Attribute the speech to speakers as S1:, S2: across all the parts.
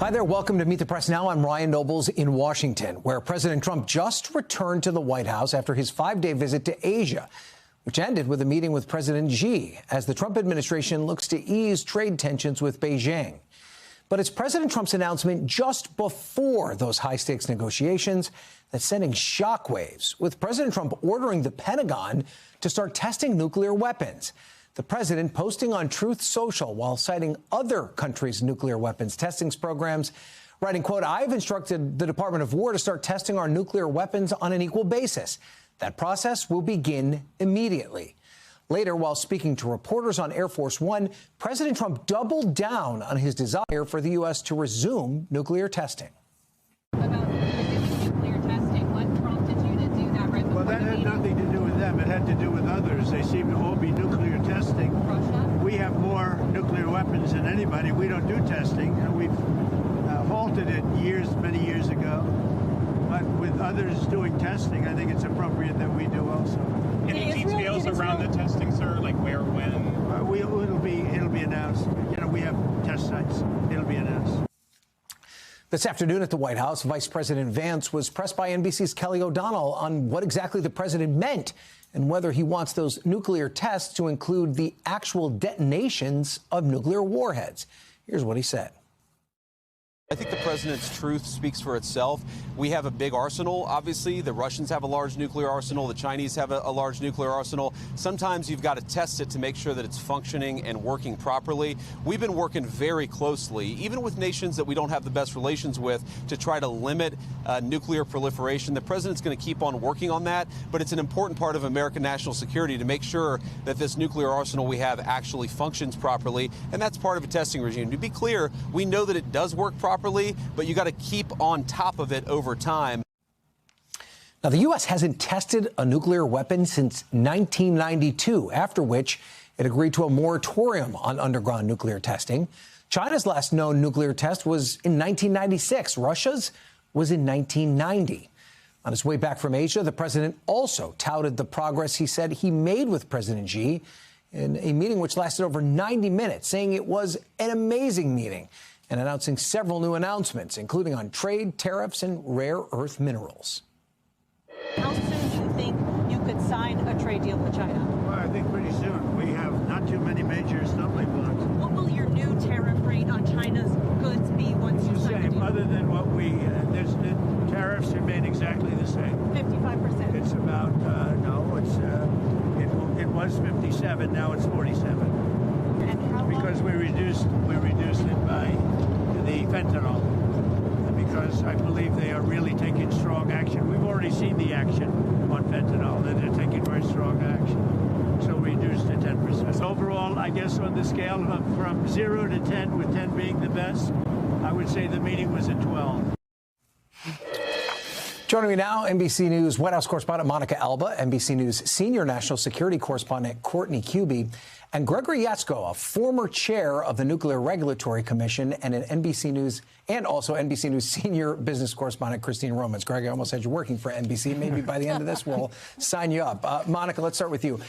S1: Hi there. Welcome to Meet the Press Now. I'm Ryan Nobles in Washington, where President Trump just returned to the White House after his 5-day visit to Asia, which ended with a meeting with President Xi as the Trump administration looks to ease trade tensions with Beijing. But it's President Trump's announcement just before those high-stakes negotiations that's sending shockwaves, with President Trump ordering the Pentagon to start testing nuclear weapons. The president posting on Truth Social while citing other countries' nuclear weapons testing programs, writing, quote, "I've instructed the Department of War to start testing our nuclear weapons on an equal basis. That process will begin immediately." Later, while speaking to reporters on Air Force One, President Trump doubled down on his desire for the U.S. to resume nuclear testing.
S2: About resuming nuclear testing, what prompted you to do that right before the meeting? Well,
S3: that had nothing to do with them. It had to do with others. They seem to all be nuclear testing.
S2: Russia?
S3: We have more nuclear weapons than anybody. We don't do testing. We've halted it many years ago. But with others doing testing, I think it's appropriate that we do also.
S4: Any details around the testing, sir? Like where, when?
S3: It'll be announced. You know, we have test sites. It'll be announced.
S1: This afternoon at the White House, Vice President Vance was pressed by NBC's Kelly O'Donnell on what exactly the president meant and whether he wants those nuclear tests to include the actual detonations of nuclear warheads. Here's what he said.
S5: I think the president's truth speaks for itself. We have a big arsenal, obviously. The Russians have a large nuclear arsenal. The Chinese have a large nuclear arsenal. Sometimes you've got to test it to make sure that it's functioning and working properly. We've been working very closely, even with nations that we don't have the best relations with, to try to limit nuclear proliferation. The president's going to keep on working on that, but it's an important part of American national security to make sure that this nuclear arsenal we have actually functions properly, and that's part of a testing regime. To be clear, we know that it does work properly, but you got to keep on top of it over time.
S1: Now, the U.S. hasn't tested a nuclear weapon since 1992, after which it agreed to a moratorium on underground nuclear testing. China's last known nuclear test was in 1996. Russia's was in 1990. On his way back from Asia, the president also touted the progress he said he made with President Xi in a meeting which lasted over 90 minutes, saying it was an amazing meeting, and announcing several new announcements, including on trade, tariffs, and rare earth minerals.
S6: How soon do you think you could sign a trade deal with China?
S3: Well, I think pretty soon. We have not too many major stumbling blocks.
S6: What will your new tariff rate on China's goods be once you sign the deal?
S3: Other than what the tariffs remain exactly the same.
S6: 55%.
S3: It's about, it was 57, now it's 47.
S6: And how long?
S3: Because we reduced it by the fentanyl, because I believe they are really taking strong action. We've already seen the action on fentanyl, that they're taking very strong action. So we reduced to 10%. Overall, I guess on the scale of from 0 to 10, with 10 being the best, I would say the meeting was at 12.
S1: Joining me now, NBC News White House correspondent Monica Alba, NBC News senior national security correspondent Courtney Kube, and Gregory Jaczko, a former chair of the Nuclear Regulatory Commission and an NBC News and also NBC News senior business correspondent Christine Romans. Greg, I almost had you working for NBC. Maybe by the end of this, we'll sign you up. Monica, let's start with you.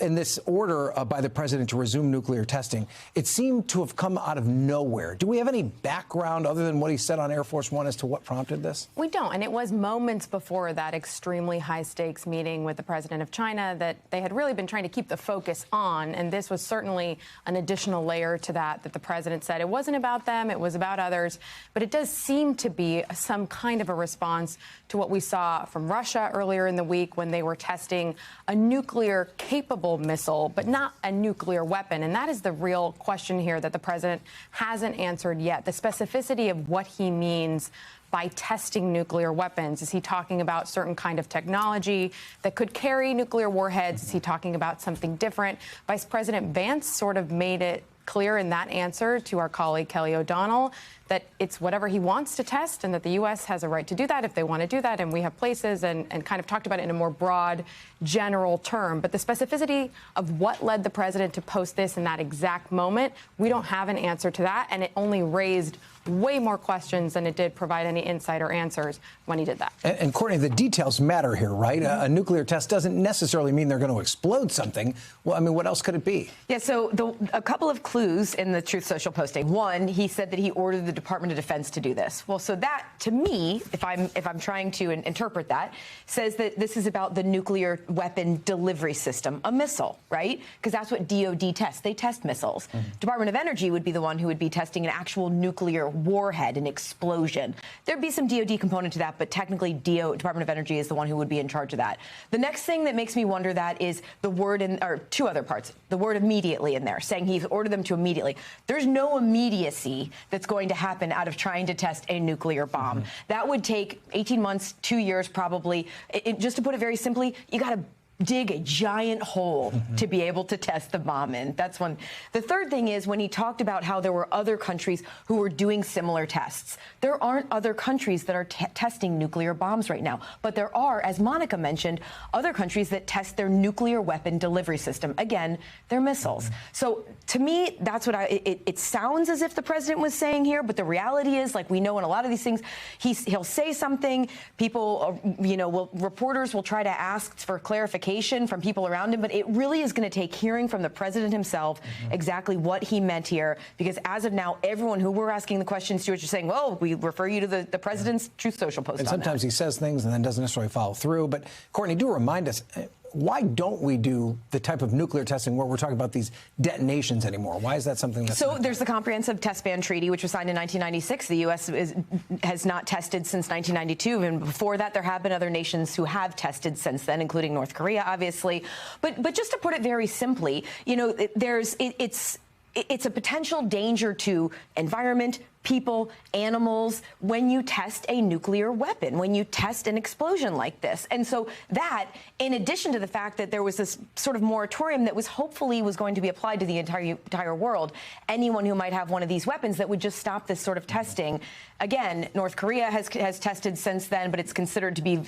S1: In this order by the president to resume nuclear testing, it seemed to have come out of nowhere. Do we have any background other than what he said on Air Force One as to what prompted this?
S7: We don't, and it was moments before that extremely high-stakes meeting with the president of China that they had really been trying to keep the focus on, and this was certainly an additional layer to that the president said it wasn't about them, it was about others. But it does seem to be some kind of a response to what we saw from Russia earlier in the week when they were testing a nuclear-capable missile, but not a nuclear weapon. And that is the real question here that the president hasn't answered yet, the specificity of what he means by testing nuclear weapons. Is he talking about certain kind of technology that could carry nuclear warheads? Is he talking about something different? Vice President Vance sort of made it clear in that answer to our colleague Kelly O'Donnell that it's whatever he wants to test and that the U.S. has a right to do that if they want to do that. And we have places and kind of talked about it in a more broad, general term. But the specificity of what led the president to post this in that exact moment, we don't have an answer to that. And it only raised way more questions than it did provide any insight or answers when he did that.
S1: And Courtney, the details matter here, right? A nuclear test doesn't necessarily mean they're going to explode something. Well, I mean, what else could it be?
S8: Yeah, so a couple of clues in the Truth Social posting. One, he said that he ordered the Department of Defense to do this. Well, so that, to me, if I'm trying to interpret that, says that this is about the nuclear weapon delivery system, a missile, right? Because that's what DOD tests. They test missiles. Department of Energy would be the one who would be testing an actual nuclear warhead, an explosion. There'd be some DOD component to that, but technically Department of Energy is the one who would be in charge of that. The next thing that makes me wonder that is the word or two other parts, the word immediately in there, saying he's ordered them to immediately. There's no immediacy that's going to happen out of trying to test a nuclear bomb. That would take 18 months, 2 years probably. Just to put it very simply, you got to dig a giant hole to be able to test the bomb in. That's one. The third thing is when he talked about how there were other countries who were doing similar tests. There aren't other countries that are testing nuclear bombs right now. But there are, as Monica mentioned, other countries that test their nuclear weapon delivery system. Again, they're missiles. So to me, that's what it sounds as if the president was saying here. But the reality is, like we know in a lot of these things, he'll say something. People, reporters will try to ask for clarification from people around him, but it really is going to take hearing from the president himself exactly what he meant here, because as of now, everyone who we're asking the questions to is just saying, well, we refer you to the president's Truth Social post.
S1: And sometimes he says things and then doesn't necessarily follow through. But Courtney, do remind us, why don't we do the type of nuclear testing where we're talking about these detonations anymore? Why is that something that's
S8: So there's the Comprehensive Test Ban Treaty, which was signed in 1996. The U.S. has not tested since 1992. And before that, there have been other nations who have tested since then, including North Korea, obviously. But just to put it very simply, it's a potential danger to environment, people, animals, when you test a nuclear weapon, when you test an explosion like this. And so that, in addition to the fact that there was this sort of moratorium that was going to be applied to the entire world, anyone who might have one of these weapons that would just stop this sort of testing. Again, North Korea has tested since then, but it's considered to be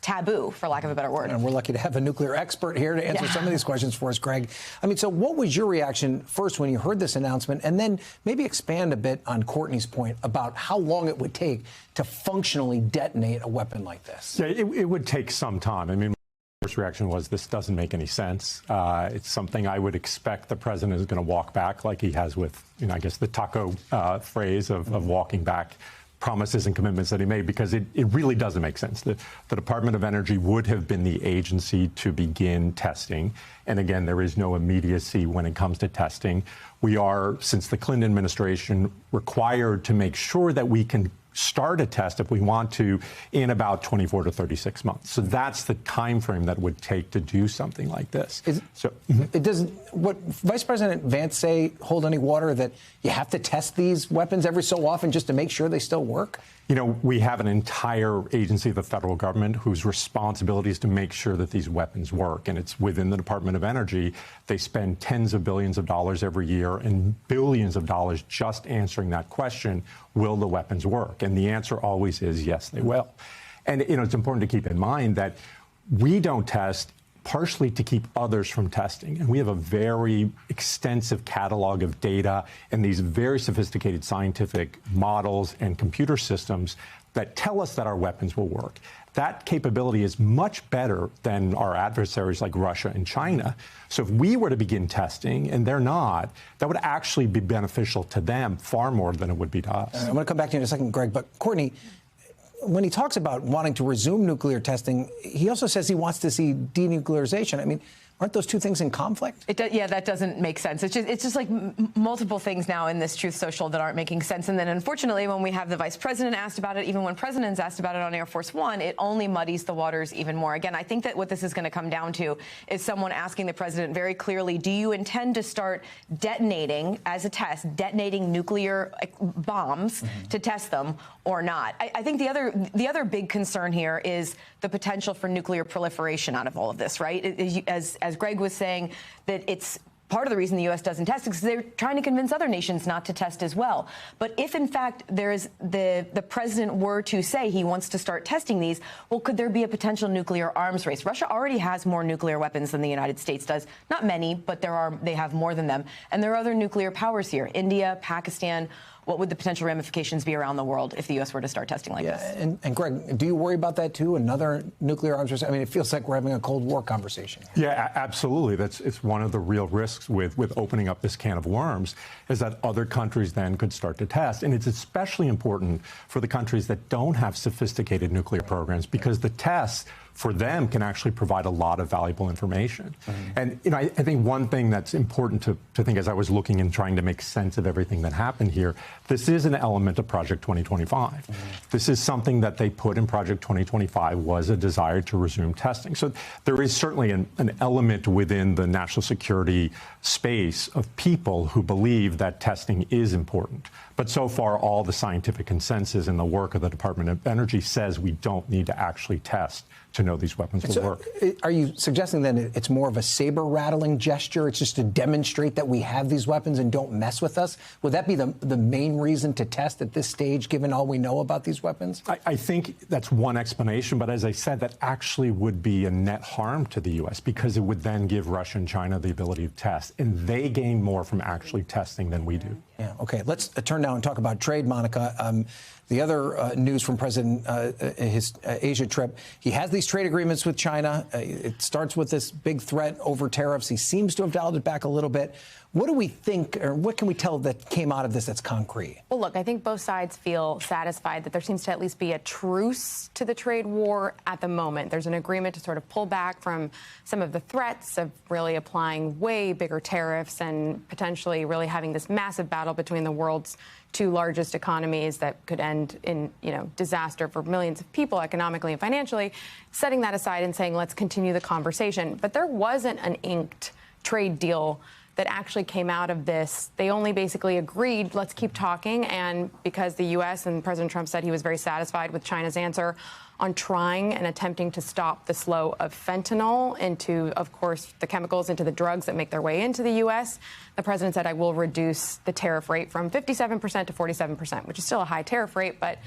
S8: taboo, for lack of a better word.
S1: And we're lucky to have a nuclear expert here to answer some of these questions for us, Greg. I mean, so what was your reaction first when you heard this announcement, and then maybe expand a bit on Courtney's point about how long it would take to functionally detonate a weapon like this?
S9: Yeah, it would take some time. I mean, my first reaction was this doesn't make any sense. It's something I would expect the president is going to walk back like he has with, I guess, the taco phrase of walking back promises and commitments that he made, because it really doesn't make sense. The Department of Energy would have been the agency to begin testing. And again, there is no immediacy when it comes to testing. We are, since the Clinton administration, required to make sure that we can start a test if we want to in about 24 to 36 months. So that's the time frame that it would take to do something like this.
S1: It doesn't. What Vice President Vance say hold any water that you have to test these weapons every so often just to make sure they still work?
S9: We have an entire agency of the federal government whose responsibility is to make sure that these weapons work. And it's within the Department of Energy. They spend tens of billions of dollars every year and billions of dollars just answering that question, will the weapons work? And the answer always is yes, they will. And, it's important to keep in mind that we don't test partially to keep others from testing. And we have a very extensive catalog of data and these very sophisticated scientific models and computer systems that tell us that our weapons will work. That capability is much better than our adversaries like Russia and China. So if we were to begin testing, and they're not, that would actually be beneficial to them far more than it would be to us.
S1: I'm going to come back to you in a second, Greg, but Courtney, when he talks about wanting to resume nuclear testing, he also says he wants to see denuclearization. I mean, aren't those two things in conflict?
S8: Yeah, that doesn't make sense. It's just like multiple things now in this Truth Social that aren't making sense. And then, unfortunately, when we have the vice president asked about it, even when presidents asked about it on Air Force One, it only muddies the waters even more. Again, I think that what this is going to come down to is someone asking the president very clearly, do you intend to start detonating, as a test, detonating nuclear bombs to test them or not? I think the other big concern here is the potential for nuclear proliferation out of all of this, right? As Greg was saying, that it's part of the reason the U.S. doesn't test is because they're trying to convince other nations not to test as well. But if, in fact, the president were to say he wants to start testing these, well, could there be a potential nuclear arms race? Russia already has more nuclear weapons than the United States does. Not many, but they have more than them. And there are other nuclear powers here, India, Pakistan. what would the potential ramifications be around the world if the U.S. were to start testing like this?
S1: And Greg, do you worry about that too? Another nuclear arms race? I mean, it feels like we're having a Cold War conversation.
S9: Yeah, absolutely. It's one of the real risks with opening up this can of worms is that other countries then could start to test. And it's especially important for the countries that don't have sophisticated nuclear programs because the tests for them can actually provide a lot of valuable information. And I think one thing that's important to think as I was looking and trying to make sense of everything that happened here, this is an element of Project 2025. This is something that they put in Project 2025 was a desire to resume testing. So there is certainly an element within the national security space of people who believe that testing is important. But so far, all the scientific consensus in the work of the Department of Energy says we don't need to actually test to know these weapons will work.
S1: Are you suggesting then it's more of a saber-rattling gesture? It's just to demonstrate that we have these weapons and don't mess with us? Would that be the main reason to test at this stage, given all we know about these weapons?
S9: I think that's one explanation, but as I said, that actually would be a net harm to the U.S. because it would then give Russia and China the ability to test, and they gain more from actually testing than we do.
S1: Yeah, okay. Let's turn now and talk about trade, Monica. The other news from President, his Asia trip, he has these trade agreements with China. It starts with this big threat over tariffs. He seems to have dialed it back a little bit. What do we think, or what can we tell that came out of this that's concrete?
S7: Well, look, I think both sides feel satisfied that there seems to at least be a truce to the trade war at the moment. There's an agreement to sort of pull back from some of the threats of really applying way bigger tariffs and potentially really having this massive battle between the world's two largest economies that could end in, disaster for millions of people economically and financially, setting that aside and saying, let's continue the conversation. But there wasn't an inked trade deal that actually came out of this. They only basically agreed, let's keep talking. And because the U.S. and President Trump said he was very satisfied with China's answer on trying and attempting to stop the flow of fentanyl into, of course, the chemicals into the drugs that make their way into the U.S., the president said, I will reduce the tariff rate from 57% to 47%, which is still a high tariff rate, but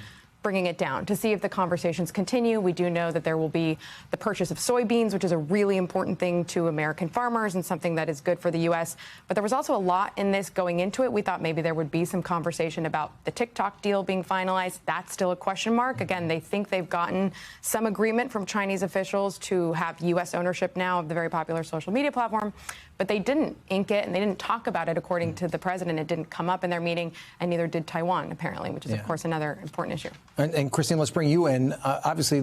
S7: bringing it down to see if the conversations continue. We do know that there will be the purchase of soybeans, which is a really important thing to American farmers and something that is good for the U.S. But there was also a lot in this going into it. We thought maybe there would be some conversation about the TikTok deal being finalized. That's still a question mark. Again, they think they've gotten some agreement from Chinese officials to have U.S. ownership now of the very popular social media platform. But they didn't ink it and they didn't talk about it, according to the president. It didn't come up in their meeting, and neither did Taiwan, apparently, which is, of course, another important issue.
S1: And Christine, let's bring you in. Obviously,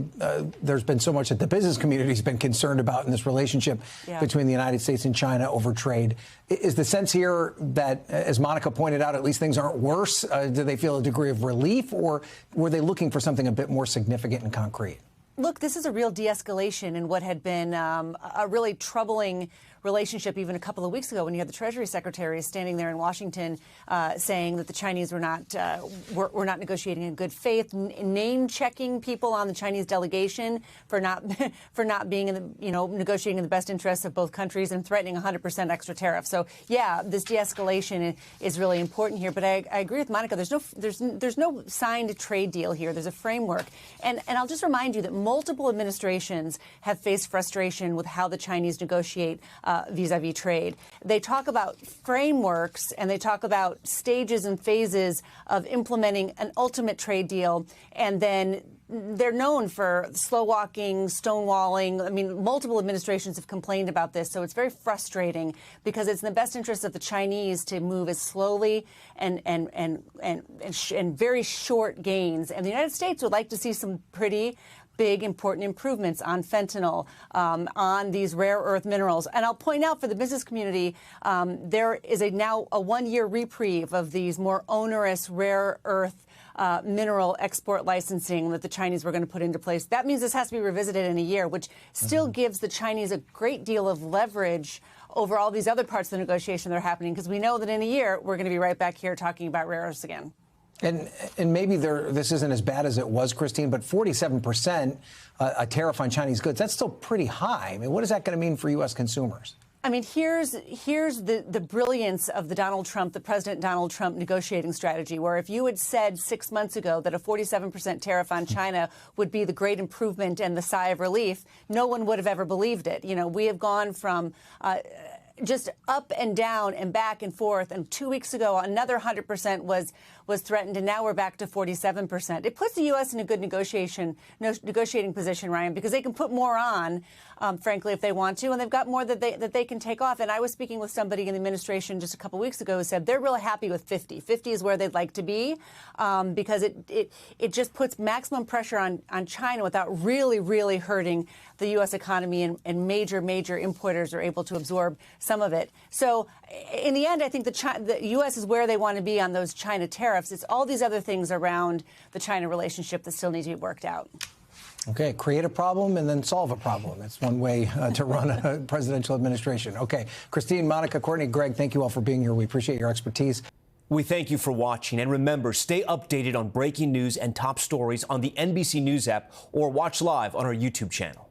S1: there's been so much that the business community has been concerned about in this relationship between the United States and China over trade. Is the sense here that, as Monica pointed out, at least things aren't worse? Do they feel a degree of relief, or were they looking for something a bit more significant and concrete?
S10: Look, this is a real de-escalation in what had been a really troubling relationship even a couple of weeks ago when you had the Treasury Secretary standing there in Washington saying that the Chinese were not negotiating in good faith, name-checking people on the Chinese delegation for not being in the, negotiating in the best interests of both countries and threatening 100% extra tariff. So, yeah, this de-escalation is really important here. But I agree with Monica. There's no signed trade deal here. There's a framework. And I'll just remind you that multiple administrations have faced frustration with how the Chinese negotiate vis-a-vis trade. They talk about frameworks and they talk about stages and phases of implementing an ultimate trade deal, and then they're known for slow walking, stonewalling. I mean, multiple administrations have complained about this, so it's very frustrating because it's in the best interest of the Chinese to move as slowly and very short gains. And the United States would like to see some pretty big, important improvements on fentanyl, on these rare earth minerals. And I'll point out for the business community, there is now a one-year reprieve of these more onerous rare earth mineral export licensing that the Chinese were going to put into place. That means this has to be revisited in a year, which still gives the Chinese a great deal of leverage over all these other parts of the negotiation that are happening, because we know that in a year we're going to be right back here talking about rare earths again.
S1: And maybe this isn't as bad as it was, Christine, but 47% a tariff on Chinese goods, that's still pretty high. I mean, what is that going to mean for U.S. consumers?
S10: I mean, here's the brilliance of the President Donald Trump negotiating strategy, where if you had said 6 months ago that a 47% tariff on China would be the great improvement and the sigh of relief, no one would have ever believed it. We have gone from just up and down and back and forth. And 2 weeks ago, another 100% was threatened, and now we're back to 47%. It puts the U.S. in a good negotiating position, Ryan, because they can put more on, frankly, if they want to, and they've got more that they can take off. And I was speaking with somebody in the administration just a couple weeks ago who said they're really happy with 50. 50 is where they'd like to be, because it just puts maximum pressure on China without really hurting the U.S. economy, and major importers are able to absorb some of it. So in the end, I think the U.S. is where they want to be on those China tariffs. It's all these other things around the China relationship that still need to be worked out.
S1: Okay, create a problem and then solve a problem. That's one way to run a presidential administration. Okay, Christine, Monica, Courtney, Greg, thank you all for being here. We appreciate your expertise.
S11: We thank you for watching. And remember, stay updated on breaking news and top stories on the NBC News app or watch live on our YouTube channel.